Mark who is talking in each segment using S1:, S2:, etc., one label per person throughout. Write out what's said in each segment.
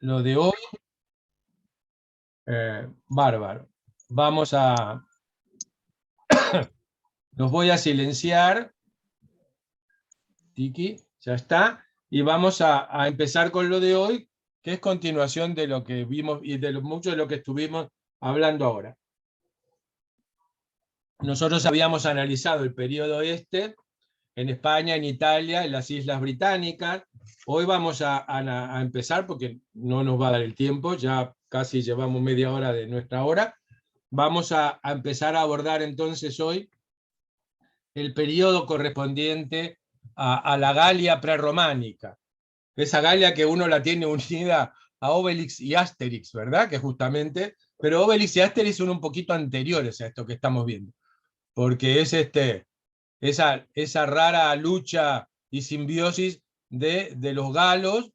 S1: lo de hoy, bárbaro. Vamos a... Los voy a silenciar. Tiki, ya está. Y vamos a empezar con lo de hoy, que es continuación de lo que vimos y de mucho de lo que estuvimos hablando ahora. Nosotros habíamos analizado el periodo este en España, en Italia, en las Islas Británicas. Hoy vamos a empezar, porque no nos va a dar el tiempo, ya casi llevamos media hora de nuestra hora. Vamos a empezar a abordar entonces hoy el periodo correspondiente a la Galia prerrománica. Esa Galia que uno la tiene unida a Obelix y Asterix, ¿verdad? Que justamente, pero Obelix y Asterix son un poquito anteriores a esto que estamos viendo, porque es esa rara lucha y simbiosis de los galos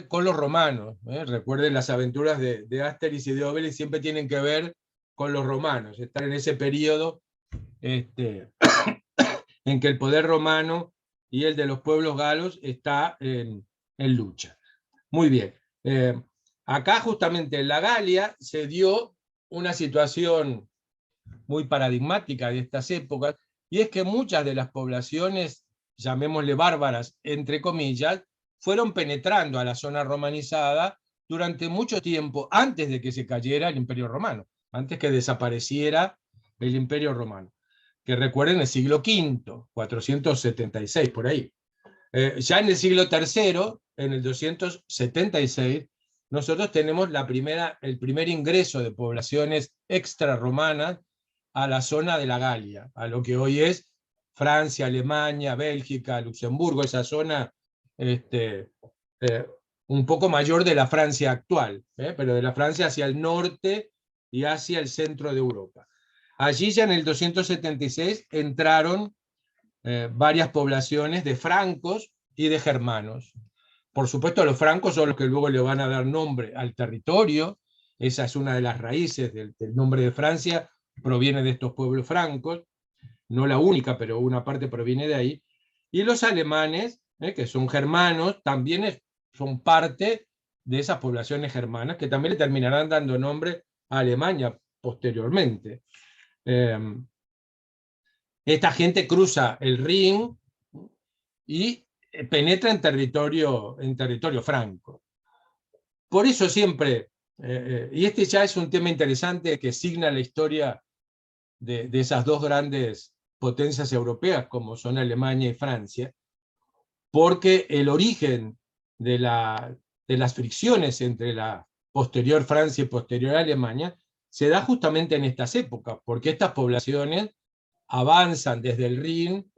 S1: con los romanos. Recuerden, las aventuras de Asterix y de Obelix siempre tienen que ver con los romanos, están en ese periodo en que el poder romano y el de los pueblos galos está en lucha. Muy bien. Acá justamente en la Galia se dio una situación muy paradigmática de estas épocas, y es que muchas de las poblaciones, llamémosle bárbaras, entre comillas, fueron penetrando a la zona romanizada durante mucho tiempo antes de que se cayera el Imperio Romano, antes que desapareciera el Imperio Romano, que recuerden el siglo V, 476, por ahí. Ya en el siglo III, en el 276, nosotros tenemos el primer ingreso de poblaciones extrarromanas a la zona de la Galia, a lo que hoy es Francia, Alemania, Bélgica, Luxemburgo, esa zona un poco mayor de la Francia actual, pero de la Francia hacia el norte y hacia el centro de Europa. Allí ya en el 276 entraron varias poblaciones de francos y de germanos. Por supuesto, los francos son los que luego le van a dar nombre al territorio. Esa es una de las raíces del nombre de Francia, proviene de estos pueblos francos, no la única, pero una parte proviene de ahí. Y los alemanes, que son germanos, también son parte de esas poblaciones germanas, que también le terminarán dando nombre a Alemania posteriormente. Esta gente cruza el Rin y penetra en territorio franco. Por eso siempre, y este ya es un tema interesante que signa la historia de esas dos grandes potencias europeas como son Alemania y Francia, porque el origen de las fricciones entre la posterior Francia y posterior Alemania se da justamente en estas épocas, porque estas poblaciones avanzan desde el Rin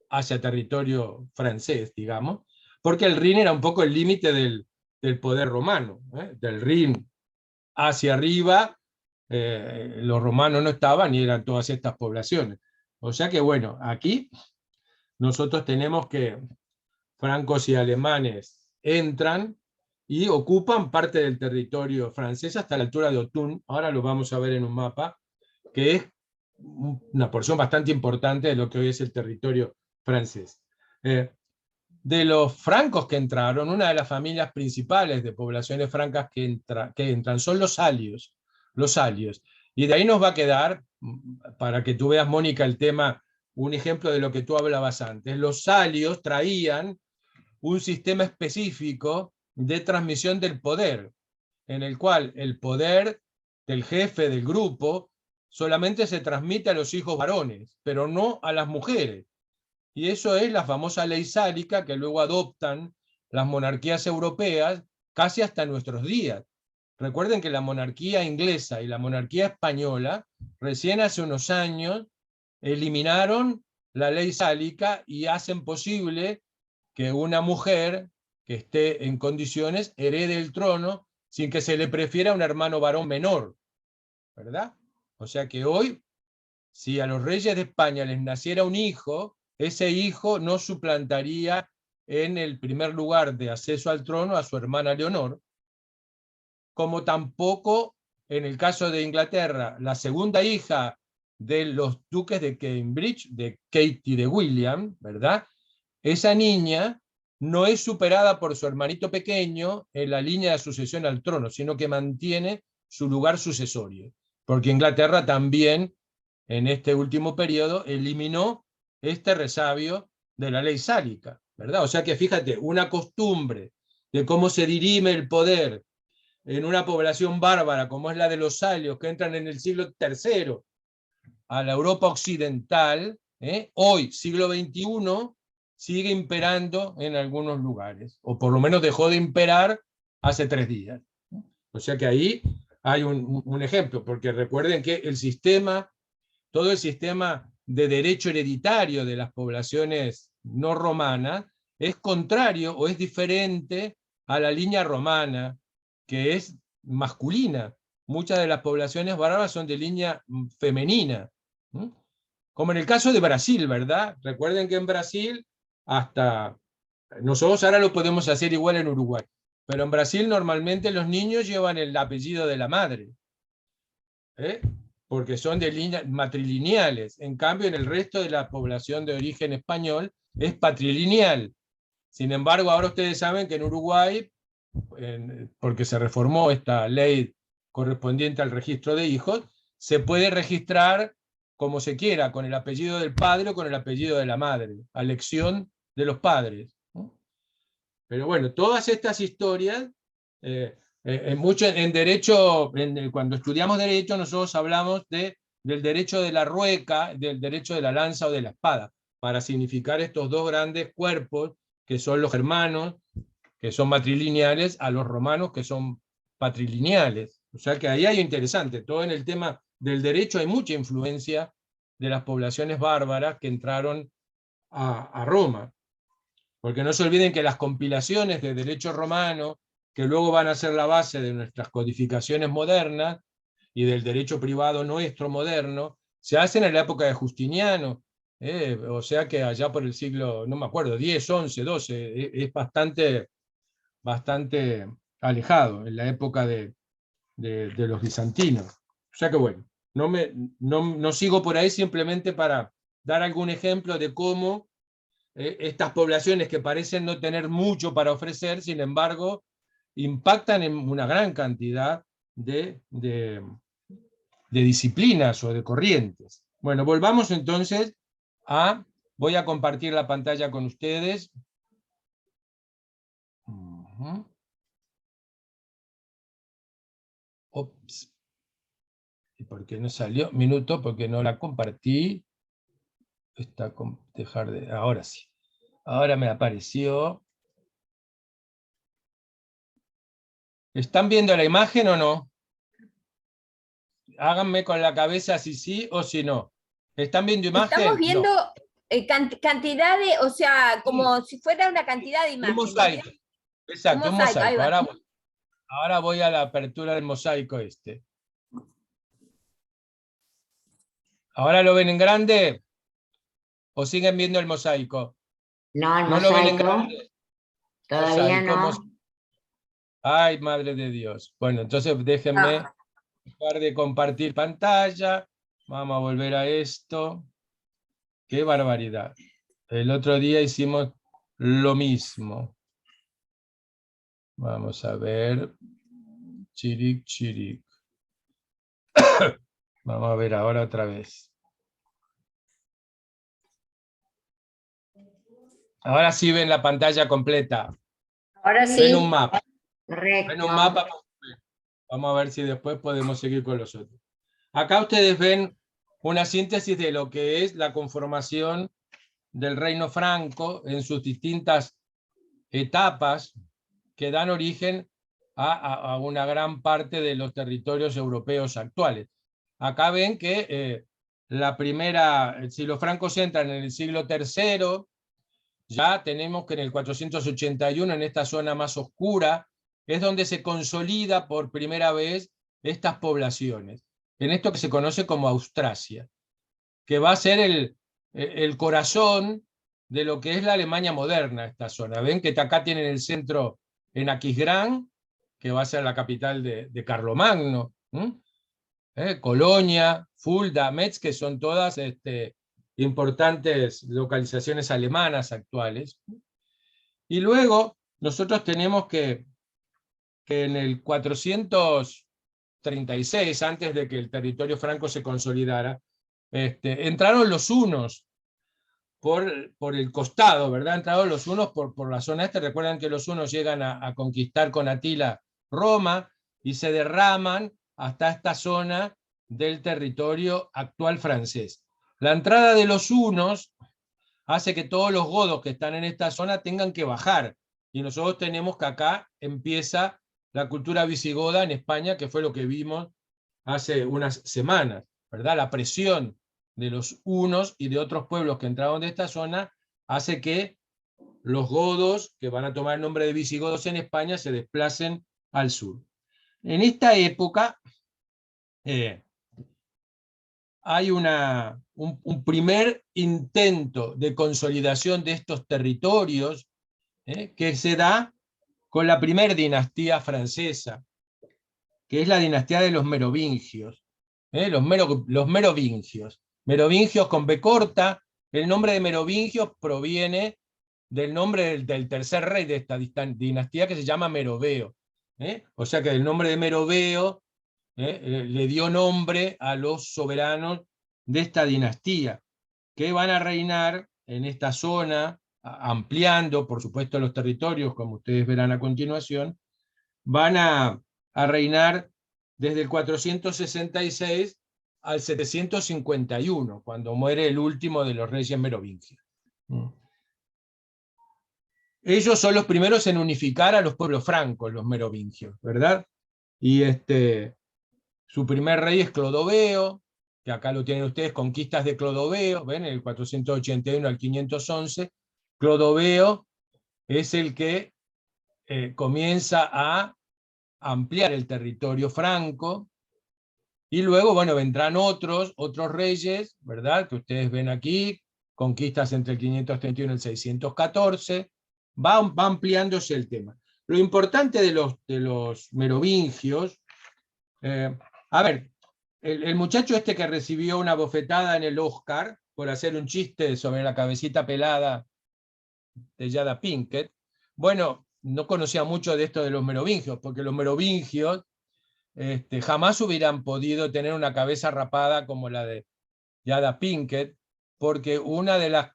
S1: hacia territorio francés, digamos, porque el Rin era un poco el límite del poder romano, del Rin hacia arriba, los romanos no estaban y eran todas estas poblaciones. O sea que bueno, aquí nosotros tenemos que francos y alemanes entran y ocupan parte del territorio francés hasta la altura de Autun. Ahora lo vamos a ver en un mapa, que es una porción bastante importante de lo que hoy es el territorio francés. De los francos que entraron, una de las familias principales de poblaciones francas que entran son los alios. Los alios. Y de ahí nos va a quedar, para que tú veas, Mónica, el tema, un ejemplo de lo que tú hablabas antes. Los alios traían un sistema específico de transmisión del poder, en el cual el poder del jefe del grupo solamente se transmite a los hijos varones, pero no a las mujeres. Y eso es la famosa ley sálica que luego adoptan las monarquías europeas casi hasta nuestros días. Recuerden que la monarquía inglesa y la monarquía española recién hace unos años eliminaron la ley sálica y hacen posible que una mujer que esté en condiciones herede el trono sin que se le prefiera un hermano varón menor, ¿verdad? O sea que hoy, si a los reyes de España les naciera un hijo, ese hijo no suplantaría en el primer lugar de acceso al trono a su hermana Leonor, como tampoco en el caso de Inglaterra, la segunda hija de los duques de Cambridge, de Kate y de William, ¿verdad? Esa niña no es superada por su hermanito pequeño en la línea de sucesión al trono, sino que mantiene su lugar sucesorio. Porque Inglaterra también, en este último periodo, eliminó este resabio de la ley sálica, ¿verdad? O sea que fíjate, una costumbre de cómo se dirime el poder en una población bárbara como es la de los salios, que entran en el siglo III a la Europa occidental, hoy, siglo XXI, sigue imperando en algunos lugares, o por lo menos dejó de imperar hace 3 días. O sea que ahí hay un ejemplo, porque recuerden que el sistema, todo el sistema de derecho hereditario de las poblaciones no romanas es contrario o es diferente a la línea romana, que es masculina. Muchas de las poblaciones bárbaras son de línea femenina. Como en el caso de Brasil, ¿verdad? Recuerden que en Brasil, hasta nosotros ahora lo podemos hacer igual en Uruguay, pero en Brasil normalmente los niños llevan el apellido de la madre, porque son de líneas matrilineales. En cambio, en el resto de la población de origen español es patrilineal. Sin embargo, ahora ustedes saben que en Uruguay, porque se reformó esta ley correspondiente al registro de hijos, se puede registrar como se quiera, con el apellido del padre o con el apellido de la madre, a elección de los padres. Pero bueno, todas estas historias, en derecho, cuando estudiamos derecho, nosotros hablamos del derecho de la rueca, del derecho de la lanza o de la espada, para significar estos dos grandes cuerpos, que son los germanos, que son matrilineales, a los romanos, que son patrilineales. O sea que ahí hay interesante, todo en el tema del derecho hay mucha influencia de las poblaciones bárbaras que entraron a Roma. Porque no se olviden que las compilaciones de derecho romano, que luego van a ser la base de nuestras codificaciones modernas y del derecho privado nuestro moderno, se hacen en la época de Justiniano, o sea que allá por el siglo, no me acuerdo, 10, 11, 12, es bastante alejado, en la época de los bizantinos. O sea que bueno, no sigo por ahí simplemente para dar algún ejemplo de cómo estas poblaciones que parecen no tener mucho para ofrecer, sin embargo, impactan en una gran cantidad de disciplinas o de corrientes. Bueno, volvamos entonces a... Voy a compartir la pantalla con ustedes. Ops. ¿Y por qué no salió? Minuto, porque no la compartí. Está con dejar de... Ahora sí. Ahora me apareció. ¿Están viendo la imagen o no? Háganme con la cabeza si sí o si no. ¿Están viendo
S2: Estamos
S1: imagen?
S2: viendo
S1: No.
S2: cantidad de, o sea,
S1: Sí.
S2: como si fuera una cantidad de
S1: Un
S2: imágenes.
S1: mosaico. Exacto,
S2: Un
S1: un
S2: mosaico, ahí
S1: mosaico.
S2: va.
S1: Ahora voy a la apertura del mosaico este. ¿Ahora lo ven en grande? ¿O siguen viendo el mosaico?
S3: No, el
S1: ¿No lo ven en
S3: mosaico.
S1: grande?
S3: Todavía
S1: Mosaico,
S3: no.
S1: Ay, madre de Dios. Bueno, entonces déjenme dejar de compartir pantalla. Vamos a volver a esto. Qué barbaridad. El otro día hicimos lo mismo. Vamos a ver. Chiric, chiric. Vamos a ver ahora otra vez. Ahora sí ven la pantalla completa.
S3: Ahora
S1: Ven
S3: sí.
S1: un mapa.
S3: Correcto.
S1: Ven un mapa. Vamos a ver si después podemos seguir con los otros. Acá ustedes ven una síntesis de lo que es la conformación del reino franco en sus distintas etapas que dan origen a una gran parte de los territorios europeos actuales. Acá ven que si los francos entran en el siglo III, ya tenemos que en el 481, en esta zona más oscura, es donde se consolida por primera vez estas poblaciones, en esto que se conoce como Austrasia, que va a ser el corazón de lo que es la Alemania moderna, esta zona. Ven que acá tienen el centro en Aquisgrán, que va a ser la capital de Carlomagno, Colonia, Fulda, Metz, que son todas importantes localizaciones alemanas actuales. Y luego nosotros tenemos que en el 436, antes de que el territorio franco se consolidara, entraron los hunos por el costado, ¿verdad? Entraron los hunos por la zona este. Recuerdan que los hunos llegan a conquistar con Atila Roma y se derraman hasta esta zona del territorio actual francés. La entrada de los hunos hace que todos los godos que están en esta zona tengan que bajar. Y nosotros tenemos que acá empieza la cultura visigoda en España, que fue lo que vimos hace unas semanas, ¿verdad? La presión de los hunos y de otros pueblos que entraron de esta zona hace que los godos, que van a tomar el nombre de visigodos en España, se desplacen al sur. En esta época hay un primer intento de consolidación de estos territorios que se da con la primera dinastía francesa, que es la dinastía de los merovingios. Los merovingios. Merovingios con B corta. El nombre de merovingios proviene del nombre del tercer rey de esta dinastía, que se llama Meroveo. O sea que el nombre de Meroveo le dio nombre a los soberanos de esta dinastía, que van a reinar en esta zona, ampliando, por supuesto, los territorios, como ustedes verán a continuación. Van a reinar desde el 466 al 751, cuando muere el último de los reyes merovingios. Ellos son los primeros en unificar a los pueblos francos, los merovingios, ¿verdad? Y su primer rey es Clodoveo, que acá lo tienen ustedes, conquistas de Clodoveo, ven, el 481 al 511. Clodoveo es el que comienza a ampliar el territorio franco, y luego, bueno, vendrán otros reyes, ¿verdad?, que ustedes ven aquí, conquistas entre el 531 y el 614, va ampliándose el tema. Lo importante de los merovingios, a ver, el muchacho este que recibió una bofetada en el Oscar por hacer un chiste sobre la cabecita pelada de Jada Pinkett, bueno, no conocía mucho de esto de los merovingios, porque los merovingios jamás hubieran podido tener una cabeza rapada como la de Jada Pinkett, porque una de las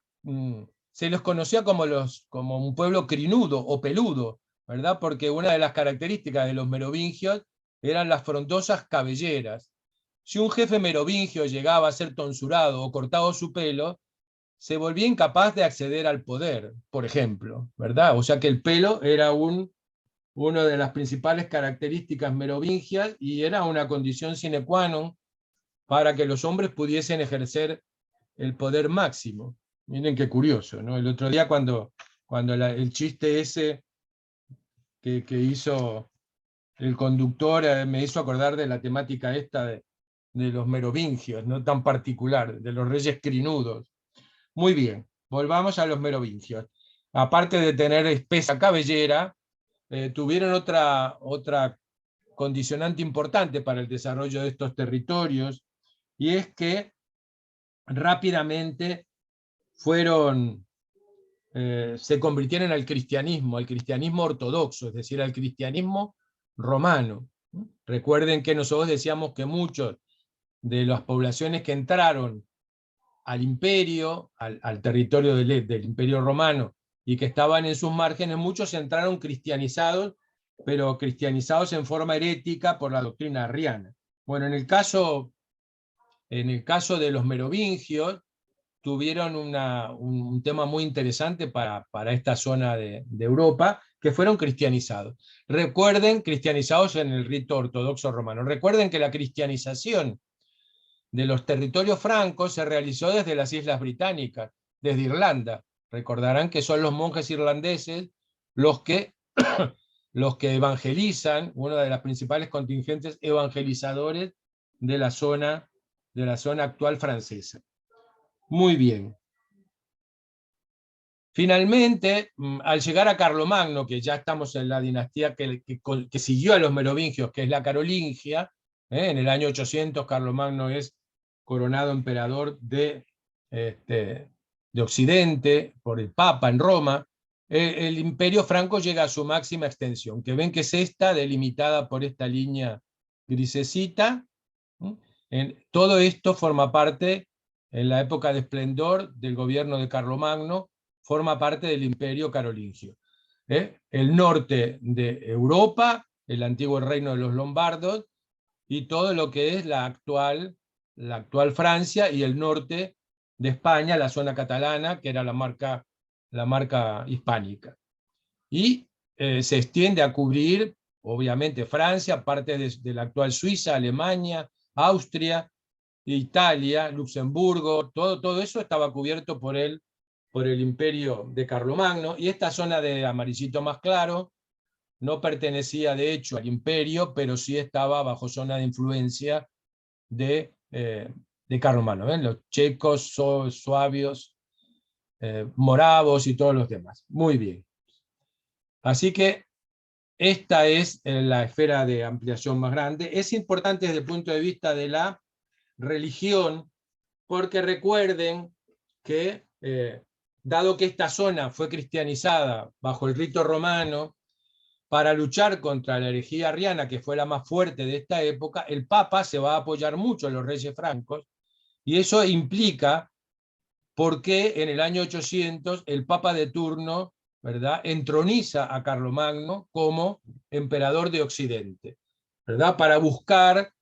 S1: se los conocía como un pueblo crinudo o peludo, ¿verdad? Porque una de las características de los merovingios eran las frondosas cabelleras. Si un jefe merovingio llegaba a ser tonsurado o cortado su pelo, se volvía incapaz de acceder al poder, por ejemplo, ¿verdad? O sea que el pelo era una de las principales características merovingias y era una condición sine qua non para que los hombres pudiesen ejercer el poder máximo. Miren qué curioso, ¿no? El otro día cuando el chiste ese que hizo el conductor me hizo acordar de la temática esta de los merovingios, no tan particular, de los reyes crinudos. Muy bien, volvamos a los merovingios. Aparte de tener espesa cabellera, tuvieron otra condicionante importante para el desarrollo de estos territorios, y es que rápidamente se convirtieron al cristianismo ortodoxo, es decir, al cristianismo romano. Recuerden que nosotros decíamos que muchos de las poblaciones que entraron al imperio, al territorio del imperio romano, y que estaban en sus márgenes, muchos entraron cristianizados, pero cristianizados en forma herética por la doctrina arriana. Bueno, en el caso de los merovingios, tuvieron un tema muy interesante para esta zona de Europa, que fueron cristianizados. Recuerden, cristianizados en el rito ortodoxo romano. Recuerden que la cristianización de los territorios francos se realizó desde las Islas Británicas, desde Irlanda. Recordarán que son los monjes irlandeses los que evangelizan, una de las principales contingentes evangelizadores de la zona actual francesa. Muy bien. Finalmente, al llegar a Carlomagno, que ya estamos en la dinastía que siguió a los merovingios, que es la carolingia, en el año 800 Carlomagno es coronado emperador de Occidente por el Papa en Roma, el imperio franco llega a su máxima extensión, que ven que es esta, delimitada por esta línea grisecita. Todo esto forma parte, en la época de esplendor del gobierno de Carlomagno, forma parte del imperio carolingio. El norte de Europa, el antiguo reino de los lombardos, y todo lo que es la actual Francia, y el norte de España, la zona catalana, que era la marca hispánica. Y se extiende a cubrir, obviamente, Francia, parte de la actual Suiza, Alemania, Austria, Italia, Luxemburgo, todo eso estaba cubierto por el imperio de Carlomagno, y esta zona de amarillito más claro no pertenecía de hecho al imperio, pero sí estaba bajo zona de influencia de Carlomagno, los checos, suavios, moravos y todos los demás. Muy bien. Así que esta es la esfera de ampliación más grande. Es importante desde el punto de vista de la religión, porque recuerden que, dado que esta zona fue cristianizada bajo el rito romano, para luchar contra la herejía arriana, que fue la más fuerte de esta época, el Papa se va a apoyar mucho en los reyes francos, y eso implica por qué en el año 800 el Papa de turno, ¿verdad?, entroniza a Carlomagno como emperador de Occidente, ¿verdad?, para buscar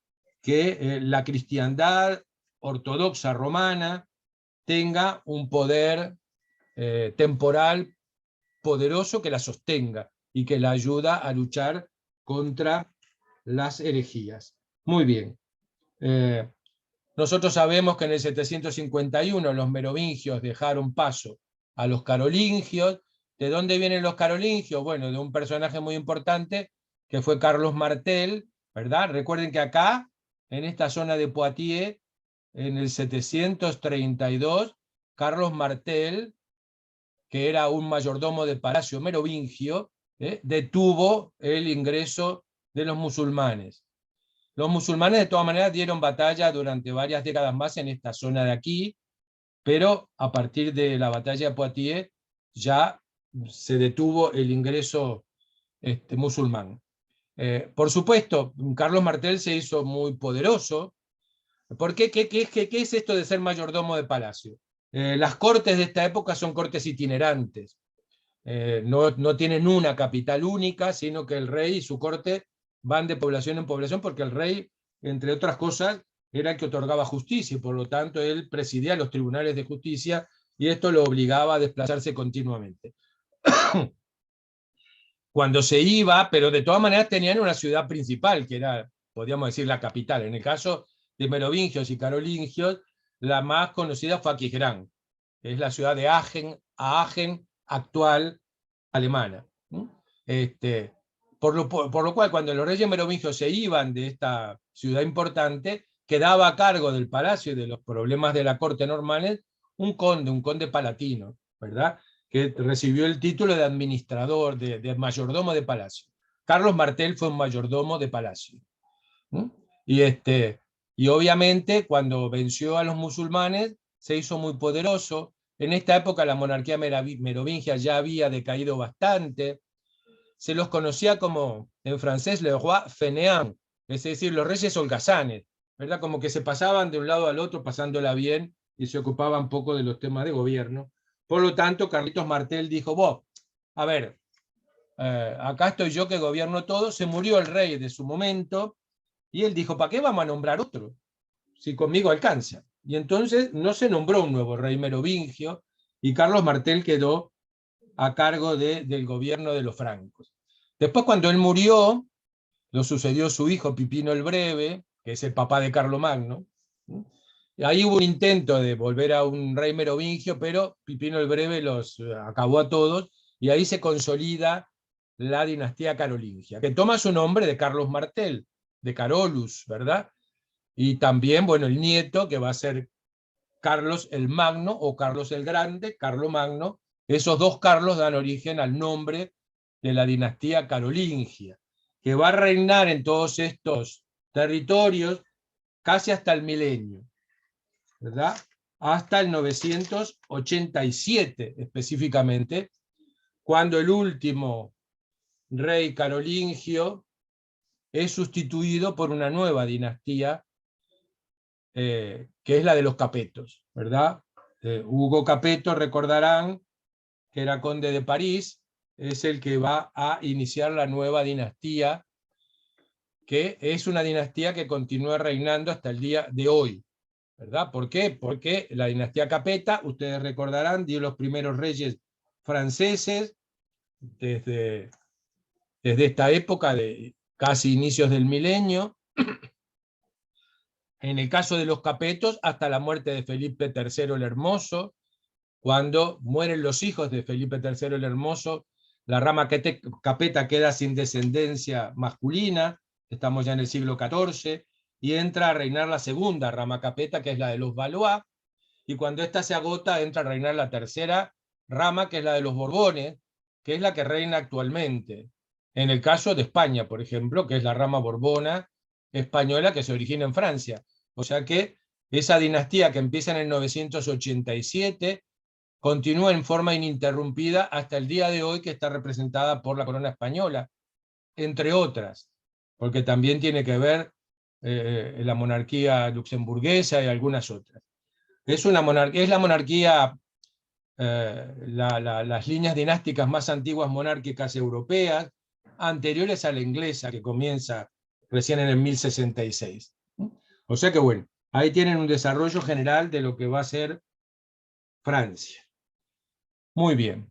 S1: que la cristiandad ortodoxa romana tenga un poder temporal poderoso que la sostenga y que la ayuda a luchar contra las herejías. Muy bien. Nosotros sabemos que en el 751 los merovingios dejaron paso a los carolingios. ¿De dónde vienen los carolingios? Bueno, de un personaje muy importante que fue Carlos Martel, ¿verdad? Recuerden que acá, en esta zona de Poitiers, en el 732, Carlos Martel, que era un mayordomo de palacio merovingio, detuvo el ingreso de los musulmanes. Los musulmanes de todas maneras dieron batalla durante varias décadas más en esta zona de aquí, pero a partir de la batalla de Poitiers ya se detuvo el ingreso musulmán. Por supuesto, Carlos Martel se hizo muy poderoso. ¿Por qué? ¿Qué es esto de ser mayordomo de palacio? Las cortes de esta época son cortes itinerantes. No tienen una capital única, sino que el rey y su corte van de población en población, porque el rey, entre otras cosas, era el que otorgaba justicia, y por lo tanto él presidía los tribunales de justicia, y esto lo obligaba a desplazarse continuamente. Cuando se iba, pero de todas maneras tenían una ciudad principal, que era, podríamos decir, la capital. En el caso de merovingios y carolingios, la más conocida fue Aquisgrán, que es la ciudad de Aachen actual alemana. Por lo cual, cuando los reyes merovingios se iban de esta ciudad importante, quedaba a cargo del palacio y de los problemas de la corte normales un conde palatino, ¿verdad?, que recibió el título de administrador, de mayordomo de palacio. Carlos Martel fue un mayordomo de palacio. Y obviamente cuando venció a los musulmanes se hizo muy poderoso. En esta época la monarquía merovingia ya había decaído bastante. Se los conocía como, en francés, le roi fainéant, es decir, los reyes holgazanes, ¿verdad? Como que se pasaban de un lado al otro pasándola bien y se ocupaban poco de los temas de gobierno. Por lo tanto, Carlitos Martel dijo, vos, a ver, acá estoy yo que gobierno todo. Se murió el rey de su momento, y él dijo, ¿para qué vamos a nombrar otro? Si conmigo alcanza. Y entonces no se nombró un nuevo rey merovingio, y Carlos Martel quedó a cargo del gobierno de los francos. Después, cuando él murió, lo sucedió su hijo Pipino el Breve, que es el papá de Carlomagno. Ahí hubo un intento de volver a un rey merovingio, pero Pipino el Breve los acabó a todos, y ahí se consolida la dinastía carolingia, que toma su nombre de Carlos Martel, de Carolus, ¿verdad? Y también, bueno, el nieto, que va a ser Carlos el Magno o Carlos el Grande, Carlomagno. Esos dos Carlos dan origen al nombre de la dinastía carolingia, que va a reinar en todos estos territorios casi hasta el milenio, ¿verdad? Hasta el 987 específicamente, cuando el último rey carolingio es sustituido por una nueva dinastía, que es la de los Capetos, ¿verdad? Hugo Capeto, recordarán, que era conde de París, es el que va a iniciar la nueva dinastía, que es una dinastía que continúa reinando hasta el día de hoy, ¿verdad? ¿Por qué? Porque la dinastía Capeta, ustedes recordarán, dio los primeros reyes franceses desde esta época de casi inicios del milenio. En el caso de los Capetos, hasta la muerte de Felipe III el Hermoso. Cuando mueren los hijos de Felipe III el Hermoso, la rama Capeta queda sin descendencia masculina, estamos ya en el siglo XIV, y entra a reinar la segunda rama Capeta, que es la de los Valois, y cuando ésta se agota, entra a reinar la tercera rama, que es la de los Borbones, que es la que reina actualmente. En el caso de España, por ejemplo, que es la rama borbona española que se origina en Francia. O sea que esa dinastía que empieza en el 987 continúa en forma ininterrumpida hasta el día de hoy, que está representada por la corona española, entre otras, porque también tiene que ver la monarquía luxemburguesa y algunas otras. Es la monarquía, las líneas dinásticas más antiguas monárquicas europeas, anteriores a la inglesa, que comienza recién en el 1066. O sea que bueno, ahí tienen un desarrollo general de lo que va a ser Francia. Muy bien,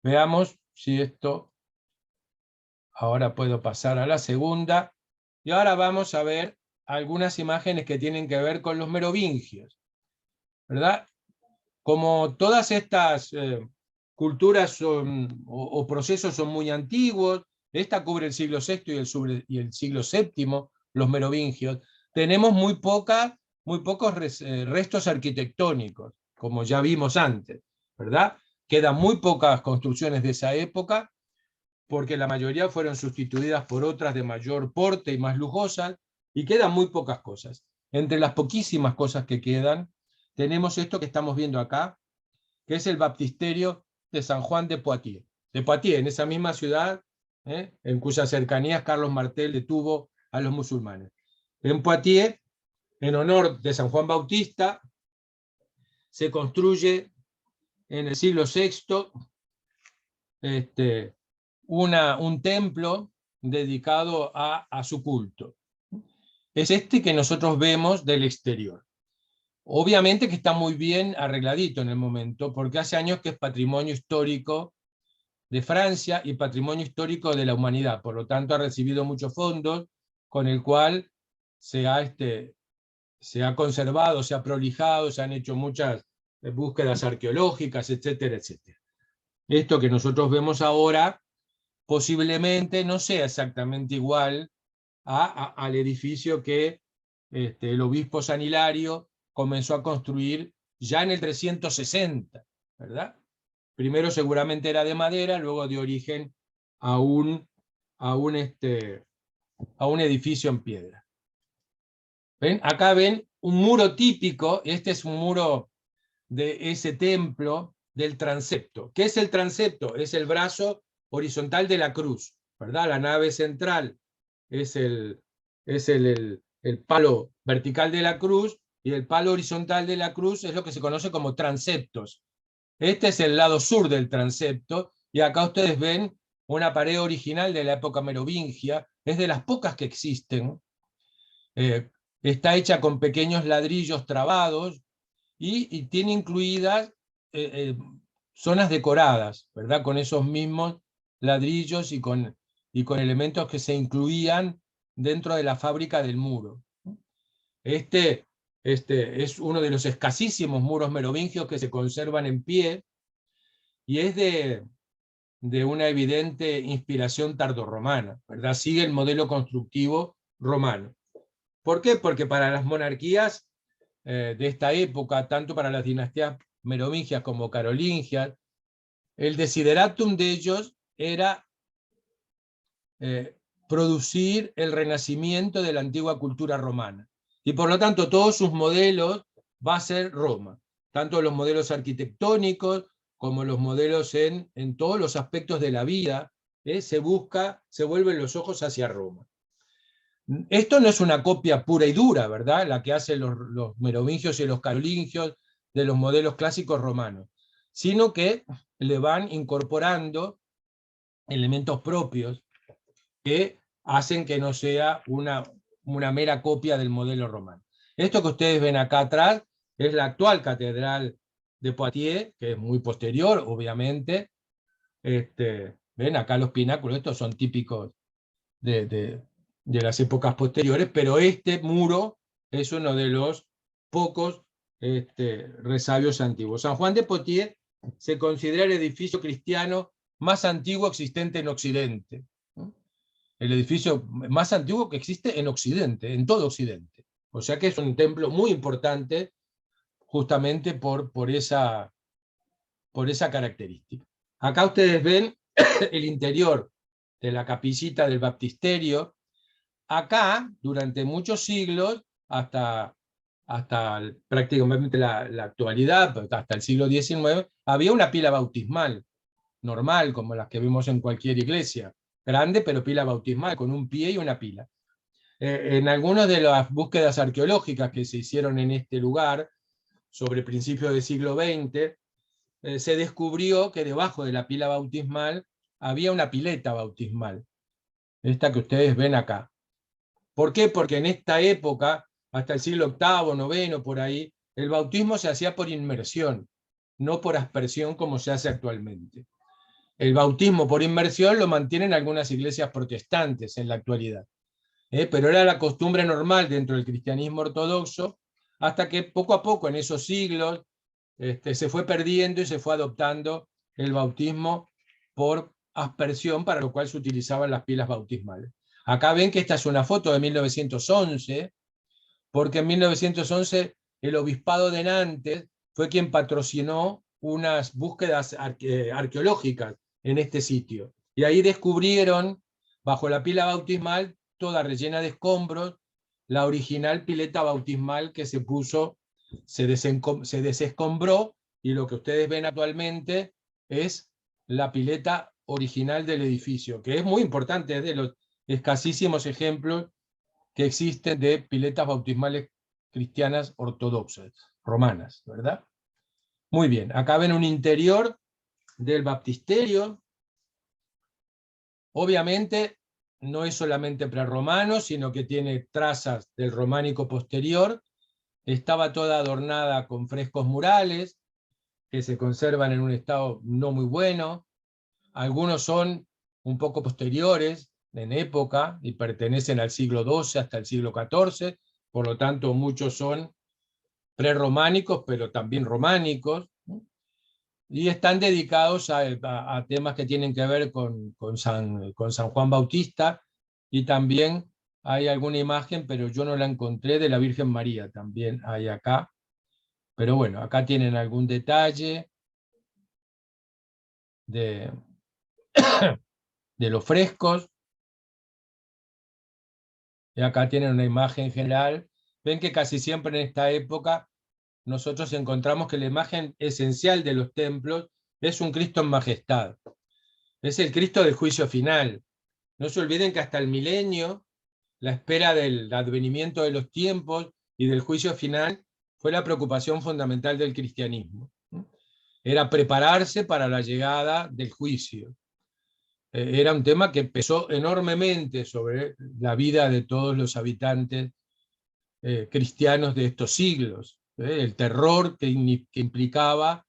S1: veamos si esto, ahora puedo pasar a la segunda, y ahora vamos a ver algunas imágenes que tienen que ver con los merovingios, ¿verdad? Como todas estas culturas o procesos son muy antiguos, esta cubre el siglo VI y el siglo VII, los merovingios, tenemos muy pocos restos arquitectónicos, como ya vimos antes, ¿verdad? Quedan muy pocas construcciones de esa época, porque la mayoría fueron sustituidas por otras de mayor porte y más lujosas, y quedan muy pocas cosas. Entre las poquísimas cosas que quedan, tenemos esto que estamos viendo acá, que es el baptisterio de San Juan de Poitiers. De Poitiers, en esa misma ciudad, en cuyas cercanías Carlos Martel detuvo a los musulmanes. En Poitiers, en honor de San Juan Bautista, se construye en el siglo VI un templo dedicado a su culto. Es este que nosotros vemos del exterior. Obviamente que está muy bien arregladito en el momento, porque hace años que es patrimonio histórico de Francia y patrimonio histórico de la humanidad, por lo tanto ha recibido muchos fondos, con el cual se ha conservado, se ha prolijado, se han hecho muchas búsquedas arqueológicas, etcétera, etcétera. Esto que nosotros vemos ahora posiblemente no sea exactamente igual al edificio que el obispo San Hilario comenzó a construir ya en el 360, ¿verdad? Primero seguramente era de madera, luego dio origen a un edificio en piedra. ¿Ven? Acá ven un muro típico, este es un muro de ese templo del transepto. ¿Qué es el transepto? Es el brazo horizontal de la cruz, ¿verdad? La nave central es el palo vertical de la cruz, y el palo horizontal de la cruz es lo que se conoce como transeptos. Este es el lado sur del transepto, y acá ustedes ven una pared original de la época merovingia, es de las pocas que existen. Está hecha con pequeños ladrillos trabados, y tiene incluidas zonas decoradas, ¿verdad? Con esos mismos ladrillos y con elementos que se incluían dentro de la fábrica del muro. Este es uno de los escasísimos muros merovingios que se conservan en pie, y es de una evidente inspiración tardorromana, ¿verdad? Sigue el modelo constructivo romano. ¿Por qué? Porque para las monarquías de esta época, tanto para las dinastías merovingias como carolingias, el desideratum de ellos era producir el renacimiento de la antigua cultura romana. Y por lo tanto todos sus modelos va a ser Roma, tanto los modelos arquitectónicos como los modelos en todos los aspectos de la vida, se vuelven los ojos hacia Roma. Esto no es una copia pura y dura, ¿verdad? La que hacen los merovingios y los carolingios de los modelos clásicos romanos, sino que le van incorporando elementos propios que hacen que no sea una mera copia del modelo romano. Esto que ustedes ven acá atrás es la actual catedral de Poitiers, que es muy posterior, obviamente. Ven acá los pináculos, estos son típicos de las épocas posteriores, pero este muro es uno de los pocos resabios antiguos. San Juan de Poitiers se considera el edificio cristiano más antiguo existente en Occidente. El edificio más antiguo que existe en Occidente, en todo Occidente. O sea que es un templo muy importante justamente por esa característica. Acá ustedes ven el interior de la capillita del baptisterio. Acá, durante muchos siglos, hasta prácticamente la actualidad, hasta el siglo XIX, había una pila bautismal, normal, como las que vemos en cualquier iglesia, grande, pero pila bautismal, con un pie y una pila. En algunas de las búsquedas arqueológicas que se hicieron en este lugar, sobre principios del siglo XX, se descubrió que debajo de la pila bautismal había una pileta bautismal, esta que ustedes ven acá. ¿Por qué? Porque en esta época, hasta el siglo VIII, IX, por ahí, el bautismo se hacía por inmersión, no por aspersión como se hace actualmente. El bautismo por inmersión lo mantienen algunas iglesias protestantes en la actualidad, pero era la costumbre normal dentro del cristianismo ortodoxo, hasta que poco a poco en esos siglos se fue perdiendo y se fue adoptando el bautismo por aspersión, para lo cual se utilizaban las pilas bautismales. Acá ven que esta es una foto de 1911, porque en 1911 el obispado de Nantes fue quien patrocinó unas búsquedas arqueológicas en este sitio. Y ahí descubrieron, bajo la pila bautismal, toda rellena de escombros, la original pileta bautismal que se puso, se desescombró, y lo que ustedes ven actualmente es la pileta original del edificio, que es muy importante, es de los escasísimos ejemplos que existen de piletas bautismales cristianas ortodoxas, romanas, ¿verdad? Muy bien, acá ven un interior del baptisterio. Obviamente no es solamente prerromano, sino que tiene trazas del románico posterior. Estaba toda adornada con frescos murales, que se conservan en un estado no muy bueno. Algunos son un poco posteriores en época y pertenecen al siglo XII hasta el siglo XIV, por lo tanto muchos son prerrománicos, pero también románicos, y están dedicados a temas que tienen que ver con San Juan Bautista, y también hay alguna imagen, pero yo no la encontré, de la Virgen María, también hay acá. Pero bueno, acá tienen algún detalle de los frescos, y acá tienen una imagen general. Ven que casi siempre en esta época nosotros encontramos que la imagen esencial de los templos es un Cristo en majestad. Es el Cristo del juicio final. No se olviden que hasta el milenio, la espera del advenimiento de los tiempos y del juicio final fue la preocupación fundamental del cristianismo. Era prepararse para la llegada del juicio. Era un tema que pesó enormemente sobre la vida de todos los habitantes cristianos de estos siglos. El terror que implicaba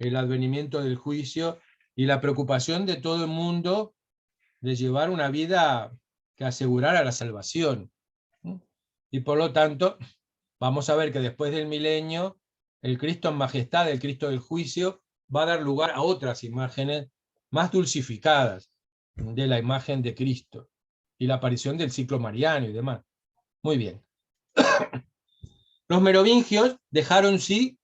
S1: el advenimiento del juicio y la preocupación de todo el mundo de llevar una vida que asegurara la salvación. Y por lo tanto, vamos a ver que después del milenio, el Cristo en majestad, el Cristo del juicio, va a dar lugar a otras imágenes más dulcificadas de la imagen de Cristo y la aparición del ciclo mariano y demás. Muy bien. Los merovingios dejaron, sí,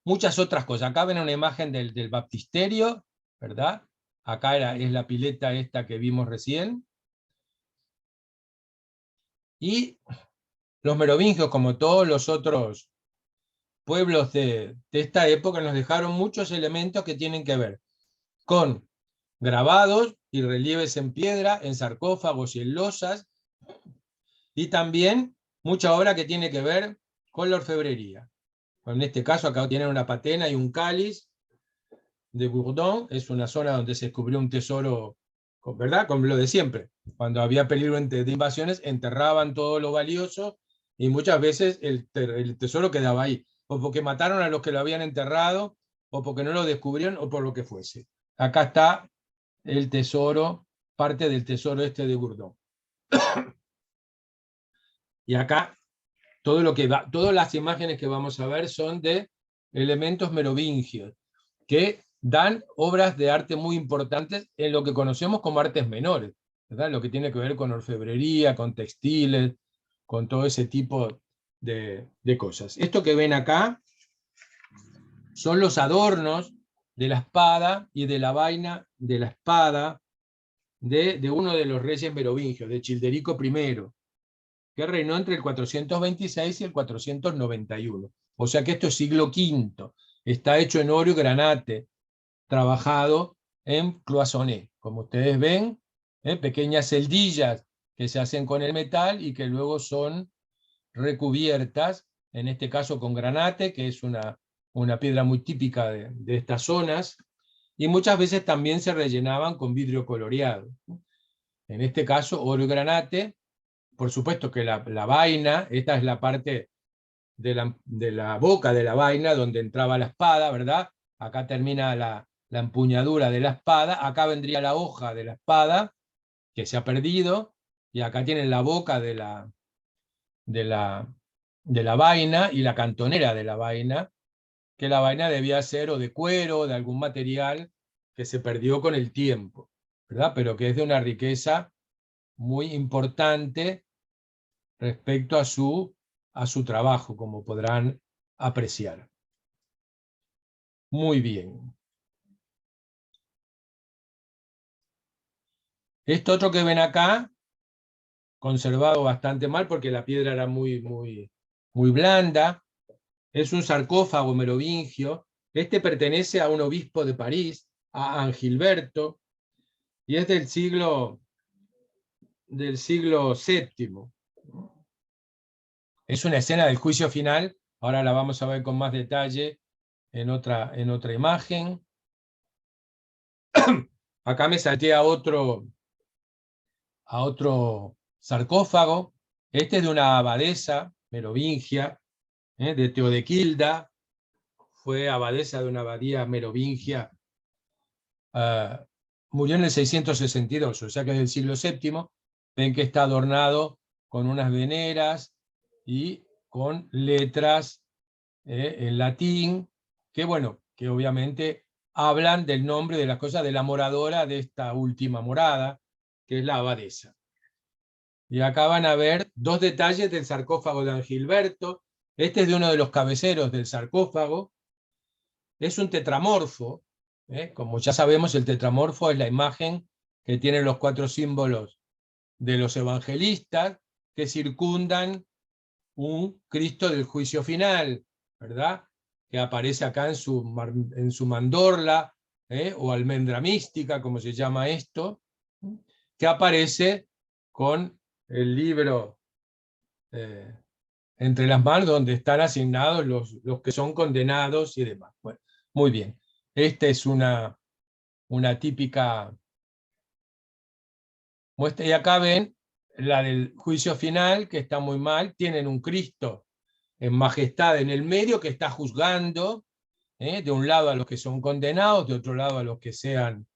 S1: muchas otras cosas. Acá ven una imagen del baptisterio, ¿verdad? Acá es la pileta esta que vimos recién. Y los merovingios, como todos los otros pueblos de esta época nos dejaron muchos elementos que tienen que ver con grabados y relieves en piedra, en sarcófagos y en losas, y también mucha obra que tiene que ver con la orfebrería. En este caso acá tienen una patena y un cáliz de Bourdon, es una zona donde se descubrió un tesoro, ¿verdad? Como lo de siempre. Cuando había peligro de invasiones, enterraban todo lo valioso y muchas veces el tesoro quedaba ahí, o porque mataron a los que lo habían enterrado, o porque no lo descubrieron, o por lo que fuese. Acá está el tesoro, parte del tesoro este de Bourdon. Y acá todas las imágenes que vamos a ver son de elementos merovingios, que dan obras de arte muy importantes en lo que conocemos como artes menores, ¿verdad? Lo que tiene que ver con orfebrería, con textiles, con todo ese tipo de cosas. Esto que ven acá son los adornos de la espada y de la vaina de la espada de uno de los reyes merovingios, de Childerico I, que reinó entre el 426 y el 491. O sea que esto es siglo V, está hecho en oro y granate, trabajado en cloisonné. Como ustedes ven, pequeñas celdillas que se hacen con el metal y que luego son recubiertas, en este caso con granate, que es una piedra muy típica de estas zonas, y muchas veces también se rellenaban con vidrio coloreado. En este caso, oro y granate. Por supuesto que la vaina, esta es la parte de la boca de la vaina donde entraba la espada, ¿verdad? Acá termina la empuñadura de la espada, acá vendría la hoja de la espada, que se ha perdido, y acá tienen la boca de la vaina y la cantonera de la vaina, que la vaina debía ser o de cuero o de algún material que se perdió con el tiempo, ¿verdad? Pero que es de una riqueza muy importante respecto a su trabajo, como podrán apreciar. Muy bien. Esto otro que ven acá, conservado bastante mal porque la piedra era muy blanda, es un sarcófago merovingio. Este pertenece a un obispo de París, a Angilberto, y es del siglo VII. Es una escena del juicio final, ahora la vamos a ver con más detalle en otra imagen. Acá me salté a otro sarcófago. Este es de una abadesa merovingia, de Teodequilda, fue abadesa de una abadía merovingia, murió en el 662, o sea que es del siglo VII. Ven que está adornado con unas veneras y con letras en latín, que bueno, que obviamente hablan del nombre de las cosas de la moradora de esta última morada, que es la abadesa. Y acá van a ver dos detalles del sarcófago de Angilberto. Este es de uno de los cabeceros del sarcófago. Es un tetramorfo. Como ya sabemos, el tetramorfo es la imagen que tienen los 4 símbolos de los evangelistas que circundan un Cristo del juicio final, ¿verdad? Que aparece acá en su mandorla, o almendra mística, como se llama esto, que aparece con el libro entre las manos, donde están asignados los que son condenados y demás. Bueno, muy bien. Esta es una típica muestra, y acá ven la del juicio final, que está muy mal. Tienen un Cristo en majestad en el medio, que está juzgando, de un lado a los que son condenados, de otro lado a los que sean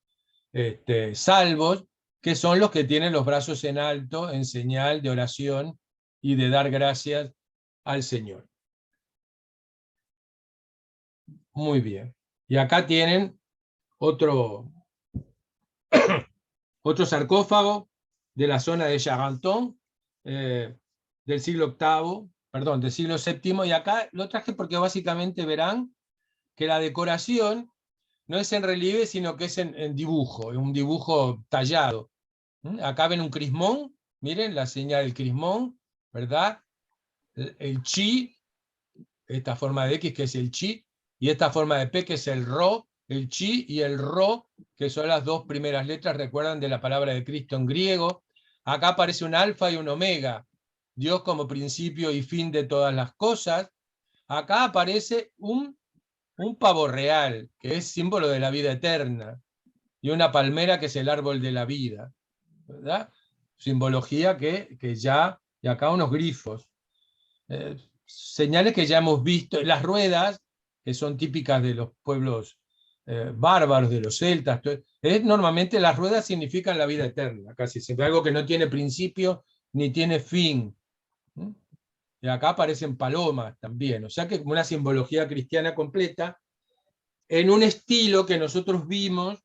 S1: salvos, que son los que tienen los brazos en alto en señal de oración y de dar gracias al Señor. Muy bien. Y acá tienen otro sarcófago de la zona de Charenton, del siglo VIII, perdón, del siglo VII, y acá lo traje porque básicamente verán que la decoración no es en relieve, sino que es en dibujo, en un dibujo tallado. Acá ven un crismón, miren la señal del crismón, ¿verdad? El chi, esta forma de X que es el chi, y esta forma de P que es el ro, el chi y el ro, que son las dos primeras letras, recuerdan, de la palabra de Cristo en griego. Acá aparece un alfa y un omega, Dios como principio y fin de todas las cosas. Acá aparece un pavo real, que es símbolo de la vida eterna, y una palmera que es el árbol de la vida, ¿verdad? Simbología que ya, y acá unos grifos. Señales que ya hemos visto, las ruedas, que son típicas de los pueblos bárbaros, de los celtas. Normalmente las ruedas significan la vida eterna, casi siempre, algo que no tiene principio ni tiene fin. Y acá aparecen palomas también, o sea que una simbología cristiana completa, en un estilo que nosotros vimos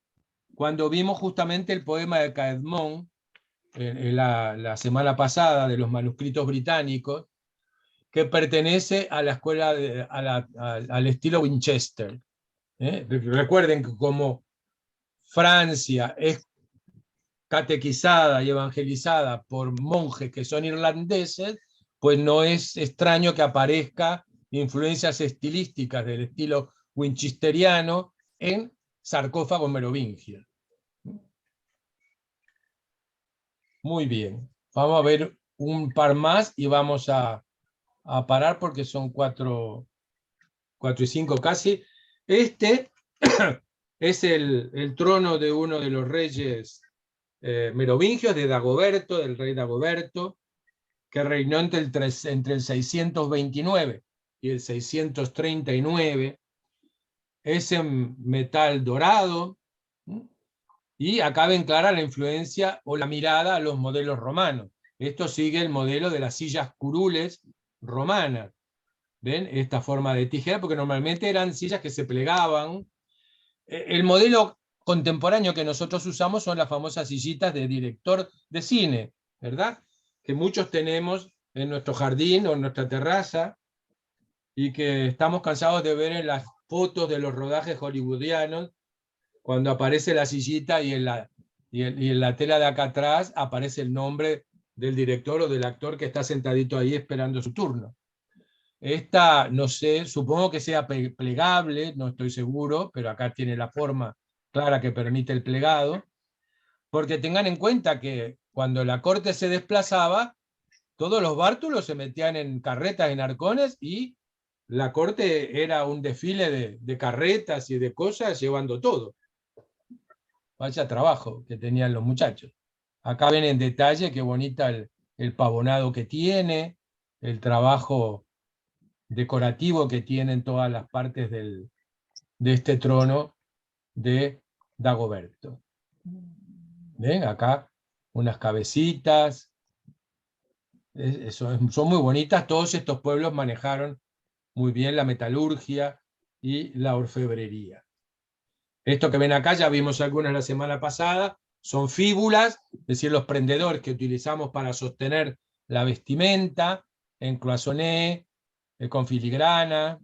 S1: cuando vimos justamente el poema de Caedmon la semana pasada, de los manuscritos británicos, que pertenece a la escuela, al estilo Winchester. Recuerden que como Francia es catequizada y evangelizada por monjes que son irlandeses, pues no es extraño que aparezca influencias estilísticas del estilo winchesteriano en sarcófagos merovingios. Muy bien, vamos a ver un par más y vamos a parar porque son 4 y 5 casi. Este es el trono de uno de los reyes merovingios, de Dagoberto, del rey Dagoberto, que reinó entre el 629 y el 639. Es en metal dorado, y acá ven clara la influencia o la mirada a los modelos romanos. Esto sigue el modelo de las sillas curules romanas. ¿Ven? Esta forma de tijera, porque normalmente eran sillas que se plegaban. El modelo contemporáneo que nosotros usamos son las famosas sillitas de director de cine, ¿verdad? Que muchos tenemos en nuestro jardín o en nuestra terraza, y que estamos cansados de ver en las fotos de los rodajes hollywoodianos, cuando aparece la sillita y en la tela de acá atrás aparece el nombre del director o del actor que está sentadito ahí esperando su turno. Esta, no sé, supongo que sea plegable, no estoy seguro, pero acá tiene la forma clara que permite el plegado, porque tengan en cuenta que cuando la corte se desplazaba, todos los bártulos se metían en carretas, en arcones, y la corte era un desfile de carretas y de cosas llevando todo. Vaya trabajo que tenían los muchachos. Acá ven en detalle qué bonita el pavonado que tiene, el trabajo decorativo que tienen todas las partes de este trono de Dagoberto. ¿Ven? Acá unas cabecitas. Son muy bonitas. Todos estos pueblos manejaron muy bien la metalurgia y la orfebrería. Esto que ven acá, ya vimos algunas la semana pasada, son fíbulas, es decir, los prendedores que utilizamos para sostener la vestimenta, en cloisonné, con filigrana.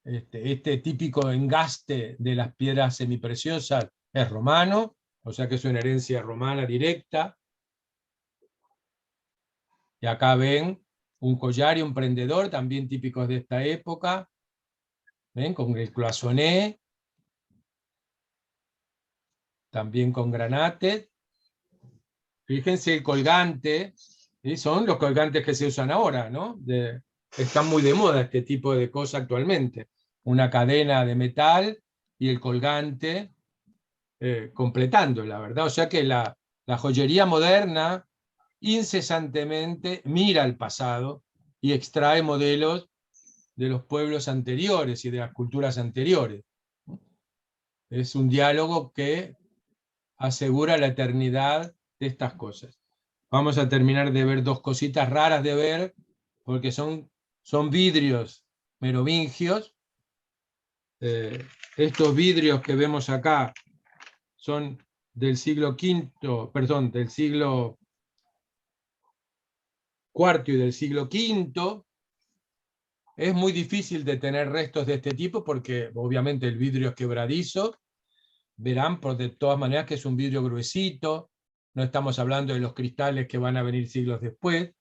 S1: Este típico engaste de las piedras semipreciosas es romano, o sea que es una herencia romana directa. Y acá ven un collar y un prendedor, también típicos de esta época. ¿Ven? Con el cloisonné, también con granate. Fíjense el colgante, ¿sí? Son los colgantes que se usan ahora, ¿no? Están muy de moda este tipo de cosas actualmente. Una cadena de metal y el colgante completando, la verdad. O sea que la joyería moderna incesantemente mira al pasado y extrae modelos de los pueblos anteriores y de las culturas anteriores. Es un diálogo que asegura la eternidad de estas cosas. Vamos a terminar de ver dos cositas raras de ver, porque son vidrios merovingios. Estos vidrios que vemos acá son del siglo V, perdón, del siglo IV y del siglo V. Es muy difícil de tener restos de este tipo porque obviamente el vidrio es quebradizo. Verán de todas maneras que es un vidrio gruesito, no estamos hablando de los cristales que van a venir siglos después.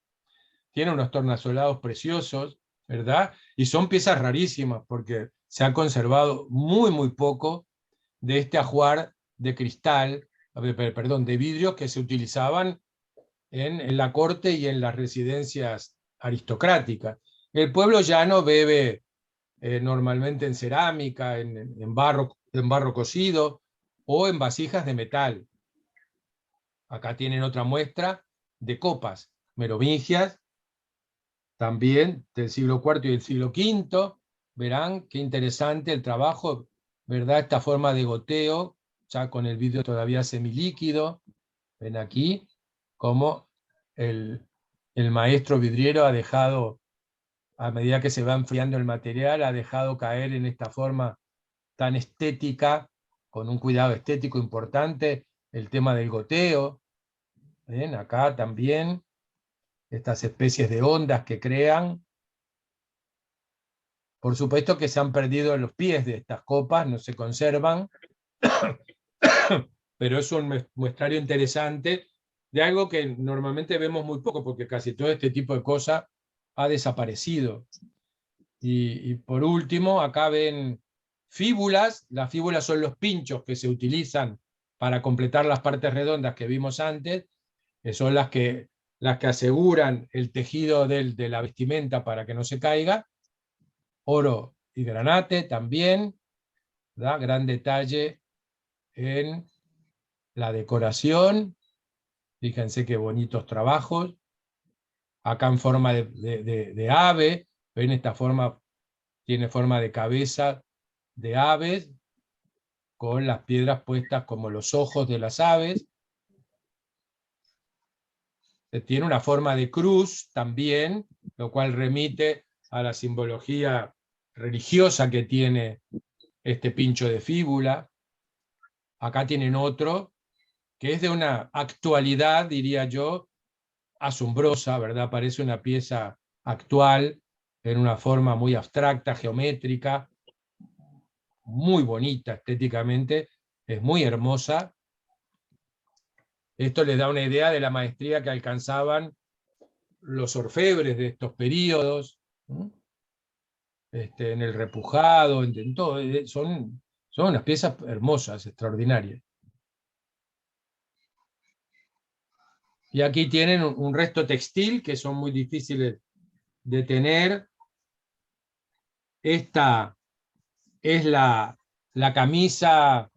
S1: tiene unos tornasolados preciosos, ¿verdad? Y son piezas rarísimas porque se ha conservado muy, muy poco de este ajuar de cristal, perdón, de vidrio que se utilizaban en la corte y en las residencias aristocráticas. El pueblo llano bebe normalmente en cerámica, en barro cocido o en vasijas de metal. Acá tienen otra muestra de copas merovingias, también del siglo IV y del siglo V. Verán qué interesante el trabajo, ¿verdad? Esta forma de goteo, ya con el vidrio todavía semilíquido. Ven aquí cómo el maestro vidriero ha dejado, a medida que se va enfriando el material, ha dejado caer en esta forma tan estética, con un cuidado estético importante, el tema del goteo. ¿Ven? Acá también estas especies de ondas que crean. Por supuesto que se han perdido los pies de estas copas, no se conservan, pero es un muestrario interesante de algo que normalmente vemos muy poco, porque casi todo este tipo de cosas ha desaparecido. Y por último, acá ven fíbulas. Las fíbulas son los pinchos que se utilizan para completar las partes redondas que vimos antes, que son las que aseguran el tejido de la vestimenta para que no se caiga. Oro y granate también, ¿verdad? Gran detalle en la decoración. Fíjense qué bonitos trabajos. Acá en forma de ave, ven esta forma, tiene forma de cabeza de aves, con las piedras puestas como los ojos de las aves. Tiene una forma de cruz también, lo cual remite a la simbología religiosa que tiene este pincho de fíbula. Acá tienen otro, que es de una actualidad, diría yo, asombrosa, ¿verdad? Parece una pieza actual, en una forma muy abstracta, geométrica, muy bonita estéticamente, es muy hermosa. Esto les da una idea de la maestría que alcanzaban los orfebres de estos periodos, ¿no? En el repujado, en todo. Son unas piezas hermosas, extraordinarias. Y aquí tienen un resto textil que son muy difíciles de tener. Esta es la camisa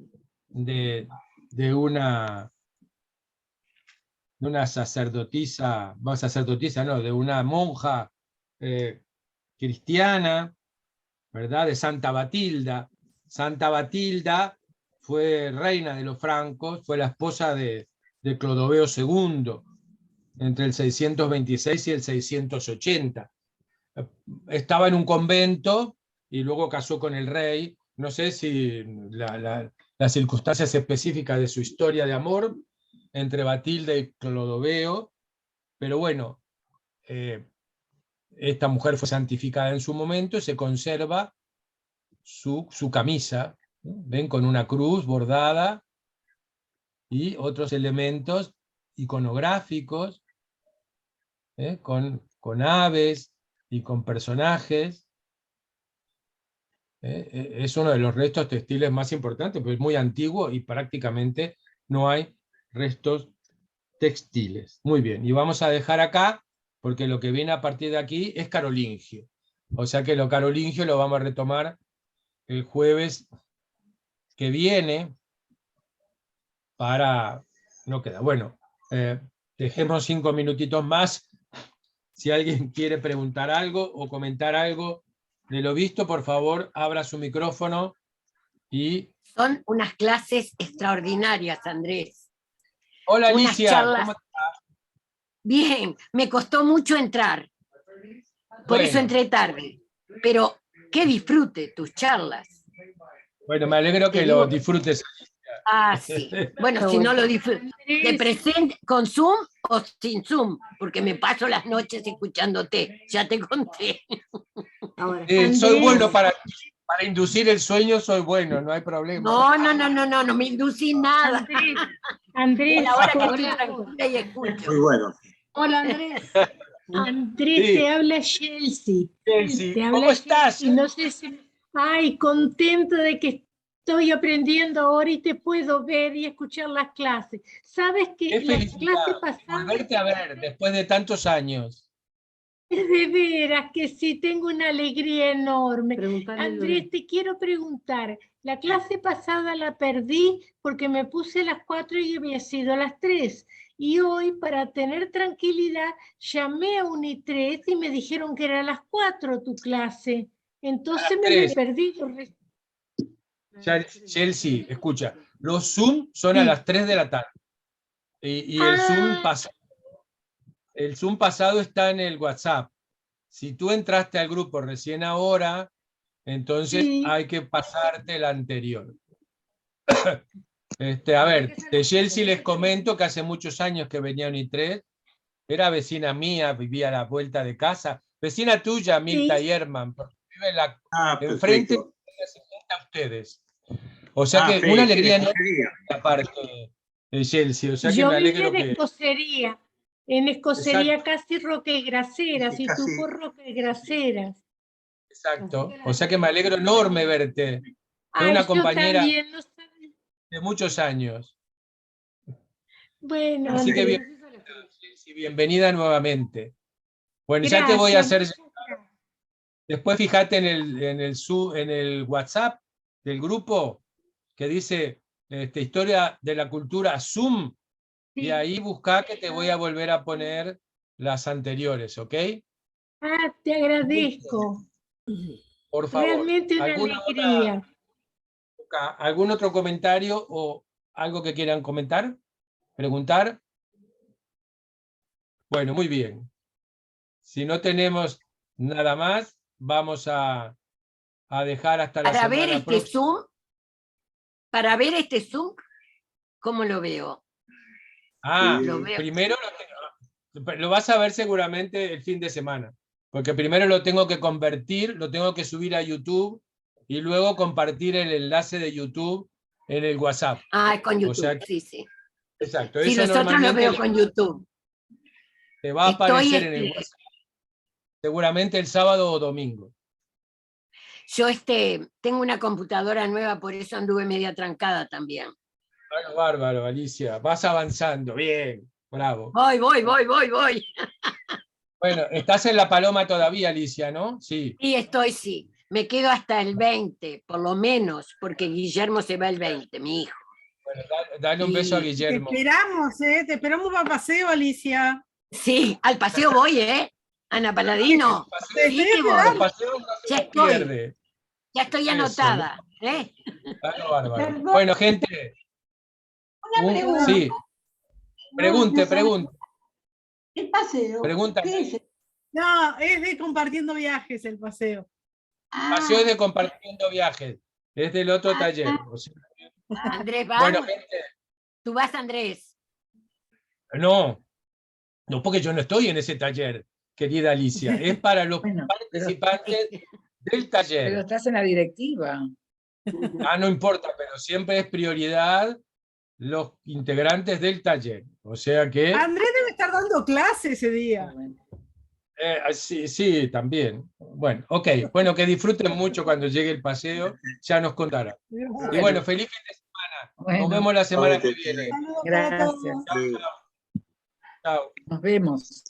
S1: de una sacerdotisa, no, de una monja cristiana, ¿verdad? De Santa Batilda. Santa Batilda fue reina de los francos, fue la esposa de Clodoveo II, entre el 626 y el 680. Estaba en un convento y luego casó con el rey. No sé si las circunstancias específicas de su historia de amor entre Batilda y Clodoveo, pero bueno, esta mujer fue santificada en su momento y se conserva su camisa, ¿no? Ven, con una cruz bordada y otros elementos iconográficos, con aves y con personajes. Es uno de los restos textiles más importantes, porque es muy antiguo y prácticamente no hay restos textiles. Muy bien, y vamos a dejar acá, porque lo que viene a partir de aquí es carolingio. O sea que lo carolingio lo vamos a retomar el jueves que viene para... No queda. Bueno, dejemos 5 minutitos más. Si alguien quiere preguntar algo o comentar algo de lo visto, por favor, abra su micrófono y...
S4: Son unas clases extraordinarias, Andrés.
S1: Hola,
S4: Unas
S1: Alicia.
S4: charlas...
S1: ¿Cómo estás?
S4: Bien, me costó mucho entrar, por eso entré tarde, pero qué disfrute tus charlas.
S1: Bueno, me alegro que lo disfrutes.
S4: Ah, sí. Bueno, si no lo disfruto, de presente, con Zoom o sin Zoom, porque me paso las noches escuchándote, ya te conté.
S3: Ahora,
S1: Soy bueno para inducir el sueño, soy bueno, no hay problema.
S4: No me inducí nada.
S5: Andrés,
S4: A la hora que estoy tranquila y escucho.
S6: Muy bueno.
S5: hola Andrés. Andrés,
S1: Sí.
S5: te habla Chelsea.
S1: Chelsea,
S5: Te
S1: ¿cómo
S5: habla
S1: estás?
S5: Chelsea. No sé si... Ay, contento de que estoy aprendiendo ahora y te puedo ver y escuchar las clases. ¿Sabes
S1: Qué
S5: que la clase
S1: felicidad
S5: pasada...
S1: volverte a ver después de tantos años.
S5: De veras que sí, tengo una alegría enorme. Andrés, te quiero preguntar, la clase pasada la perdí porque me puse a las 4 y había sido a las 3. Y hoy, para tener tranquilidad, llamé a Unitres y me dijeron que era a las 4 tu clase. Entonces me lo he
S1: 3.
S5: perdido.
S1: Chelsea, escucha, los Zoom son a
S5: Sí.
S1: las 3 de la tarde. Y
S5: Ah,
S1: el Zoom pasado está en el WhatsApp. Si tú entraste al grupo recién ahora, entonces
S5: sí.
S1: hay que pasarte el anterior. A ver, de Chelsea les comento que hace muchos años que venía a Unitres, era vecina mía, vivía a la vuelta de casa, vecina tuya, Milta
S5: Sí.
S1: Yerman, porque vive enfrente
S6: Perfecto.
S1: a ustedes. O sea que una alegría enorme aparte de Chelsea, o sea que
S5: Yo
S1: me
S5: vivía
S1: alegro
S5: en
S1: que...
S5: Escocería
S1: Exacto,
S5: casi Roque Graceras, y tú
S6: Casi.
S5: por Roque Graceras.
S1: exacto. O sea que me alegro enorme verte. Es
S5: Ay,
S1: una
S5: yo
S1: compañera
S5: también, no sabía.
S1: de muchos años.
S5: Bueno,
S1: Así que
S5: Andrés,
S1: bienvenida nuevamente. Bueno, ya te voy a
S5: gracias.
S1: hacer...
S5: Muchas gracias.
S1: Después fíjate en el WhatsApp del grupo que dice Historia de la Cultura Zoom, y
S5: Sí.
S1: ahí busca que te voy a volver a poner las anteriores, ¿ok?
S5: Ah, te agradezco.
S1: Por favor.
S5: Realmente una alegría.
S1: ¿Algún otro comentario o algo que quieran comentar? ¿Preguntar? Bueno, muy bien. Si no tenemos nada más, vamos a dejar hasta la
S4: Para ver
S1: semana
S4: este
S1: próxima.
S4: Zoom, para ver este Zoom, ¿cómo lo veo? Lo veo.
S1: Primero lo vas a ver seguramente el fin de semana, porque primero lo tengo que convertir, lo tengo que subir a YouTube y luego compartir el enlace de YouTube en el WhatsApp.
S4: Ah, es con YouTube,
S1: O sea,
S4: sí.
S1: exacto,
S4: Sí,
S1: eso
S4: los otros los
S1: normalmente
S4: veo con YouTube.
S1: te va a
S4: Estoy,
S1: aparecer en el WhatsApp seguramente el sábado o domingo.
S4: yo tengo una computadora nueva, por eso anduve media trancada también.
S1: Bueno, bárbaro, Alicia, vas avanzando, bien, bravo.
S4: Voy.
S1: Bueno, estás en La Paloma todavía, Alicia, ¿no? Sí.
S4: Sí. Me quedo hasta el 20, por lo menos, porque Guillermo se va el 20, mi hijo.
S1: Bueno, dale un beso a Guillermo.
S7: Te esperamos para paseo, Alicia.
S4: Sí, al paseo voy, ¿eh? Ana Paladino. Sí que voy.
S1: El paseo no se
S4: Ya
S1: lo
S4: estoy.
S1: pierde.
S4: Ya estoy
S1: Eso,
S4: anotada, ¿eh?
S1: Claro, bárbaro. Bueno, gente.
S7: Una pregunta.
S1: Sí. Pregunte.
S7: ¿Qué paseo?
S1: Pregunta.
S7: ¿Qué es? No, es de compartiendo viajes el paseo.
S1: Paseo es de compartiendo viajes. Es del otro taller. O sea,
S4: Andrés, ¿vas?
S1: bueno, gente.
S4: ¿Tú vas, Andrés?
S1: No, porque yo no estoy en ese taller, querida Alicia. Es para los participantes del taller.
S8: Pero estás en la directiva.
S1: No importa, pero siempre es prioridad los integrantes del taller. O sea que...
S7: Andrés debe estar dando clase ese día.
S1: Sí, también. Bueno, ok. Bueno, que disfruten mucho cuando llegue el paseo, ya nos contará. Y bueno, feliz fin de semana. Nos
S8: Bueno,
S1: vemos la semana que viene.
S7: Saludos para todos.
S8: gracias.
S1: Chao.
S8: Nos vemos.